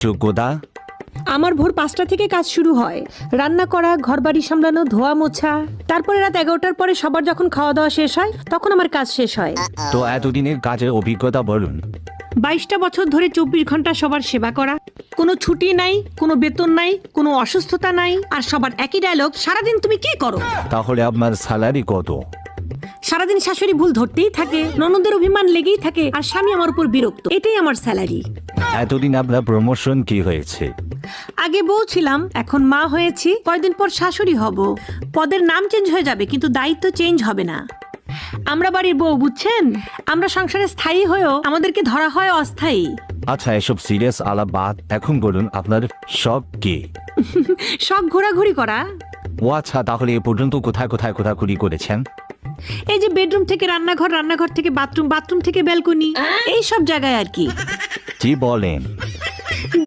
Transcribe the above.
যোগ্যতা? আমার ভোর 5টা থেকে কাজ শুরু হয়। রান্না করা, ঘরবাড়ি সামলানো, ধোয়া মোছা। তারপরে রাত 11টার পরে সবার যখন খাওয়া দাওয়া শেষ হয় তখন আমার কাজ শেষ হয়। তো এতদিনের কাজের অভিজ্ঞতা বলুন। 22টা বছর ধরে 24 ঘন্টা সবার সেবা করা। কোনো ছুটি নাই, কোনো বেতন নাই, কোনো অসুস্থতা নাই, আর সবার একই ডায়লগ, সারাদিন তুমি কি করো? তাহলে আপনার স্যালারি কত? সারাদিন শাশুড়ি ভুল ধরতেই থাকে, ননদের অভিমান লেগেই থাকে, আর স্বামী আমার উপর বিরক্ত। এটাই আমার স্যালারি। এতদিন আপনার প্রমোশন কি হয়েছে? আগে বউ ছিলাম, এখন মা হয়েছি, কয়দিন পর শাশুড়ি হব। পদের নাম চেঞ্জ হয়ে যাবে কিন্তু দায়িত্ব চেঞ্জ হবে না। আমরা বাড়ির বউ, বুঝছেন? আমরা সংসারে স্থায়ী হয়েও আমাদেরকে ধরা হয় অস্থায়ী। আচ্ছা, এসব সিরিয়াস আলাপ বাদ, এখন বলুন আপনার শখ কি? শখ ঘোরাঘুরি করা। ও আচ্ছা, তাহলে এ পর্যন্ত কোথায় কোথায় ঘোরাঘুরি করেছেন? এই যে বেডরুম থেকে রান্নাঘর, রান্নাঘর থেকে বাথরুম, বাথরুম থেকে ব্যালকনি, এই সব জায়গায় আর কি। কি বলেন?